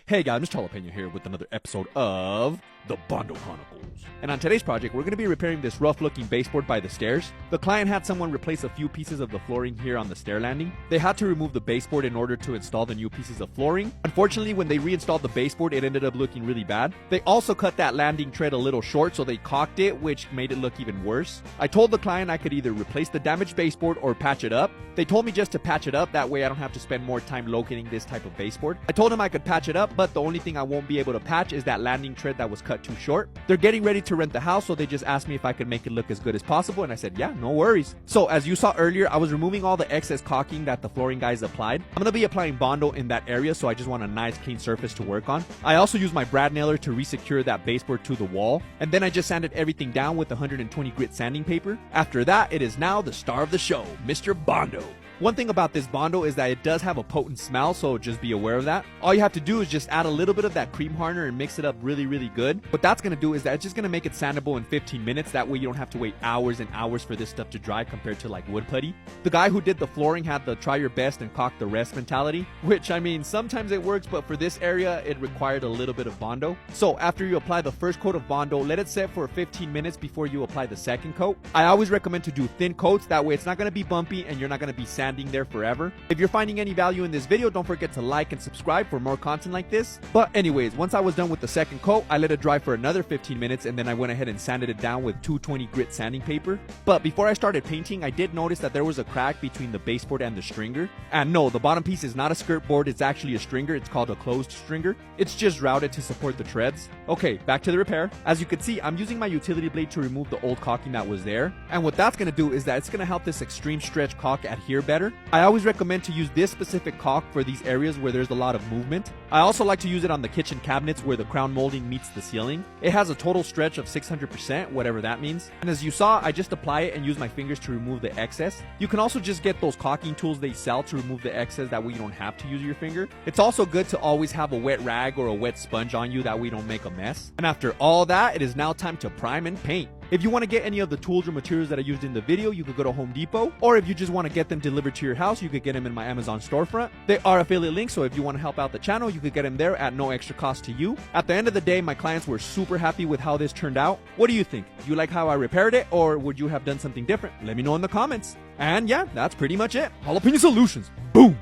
Hey guys, Mr. Jalapeno here with another episode of the Bondo Chronicles. And on today's project, we're going to be repairing this rough-looking baseboard by the stairs. The client had someone replace a few pieces of the flooring here on the stair landing. They had to remove the baseboard in order to install the new pieces of flooring. Unfortunately, when they reinstalled the baseboard, it ended up looking really bad. They also cut that landing tread a little short, so they caulked it, which made it look even worse. I told the client I could either replace the damaged baseboard or patch it up. They told me just to patch it up, that way I don't have to spend more time locating this type of baseboard. I told them I could patch it up, but the only thing I won't be able to patch is that landing tread that was cut too short. They're getting ready to rent the house, so they just asked me if I could make it look as good as possible, and I said, yeah, no worries. So as you saw earlier, I was removing all the excess caulking that the flooring guys applied. I'm gonna be applying Bondo in that area, so I just want a nice clean surface to work on. I also used my brad nailer to resecure that baseboard to the wall, and then I just sanded everything down with 120 grit sanding paper. After that, it is now the star of the show, Mr. Bondo. One thing about this Bondo is that it does have a potent smell, so just be aware of that. All you have to do is just add a little bit of that cream hardener and mix it up really good. What that's going to do is that it's just going to make it sandable in 15 minutes. That way you don't have to wait hours and hours for this stuff to dry compared to like wood putty. The guy who did the flooring had the try your best and caulk the rest mentality, which I mean sometimes it works, but for this area it required a little bit of Bondo. So after you apply the first coat of Bondo, let it set for 15 minutes before you apply the second coat. I always recommend to do thin coats, that way it's not going to be bumpy and you're not going to be sanding there forever. If you're finding any value in this video, don't forget to like and subscribe for more content like this. But anyways, once I was done with the second coat, I let it dry for another 15 minutes and then I went ahead and sanded it down with 220 grit sanding paper. But before I started painting, I did notice that there was a crack between the baseboard and the stringer. And no, the bottom piece is not a skirt board, it's actually a stringer. It's called a closed stringer. It's just routed to support the treads. Okay, back to the repair. As you can see, I'm using my utility blade to remove the old caulking that was there. And what that's going to do is that it's going to help this extreme stretch caulk adhere better. I always recommend to use this specific caulk for these areas where there's a lot of movement. I also like to use it on the kitchen cabinets where the crown molding meets the ceiling. It has a total stretch of 600%, whatever that means. And as you saw, I just apply it and use my fingers to remove the excess. You can also just get those caulking tools they sell to remove the excess, that way you don't have to use your finger. It's also good to always have a wet rag or a wet sponge on you, that way you don't make a mess. And after all that, it is now time to prime and paint. If you want to get any of the tools or materials that I used in the video, you could go to Home Depot. Or if you just want to get them delivered to your house, you could get them in my Amazon storefront. They are affiliate links, so if you want to help out the channel, you could get them there at no extra cost to you. At the end of the day, my clients were super happy with how this turned out. What do you think? Do you like how I repaired it, or would you have done something different? Let me know in the comments. And yeah, that's pretty much it. Jalapeno Solutions. Boom!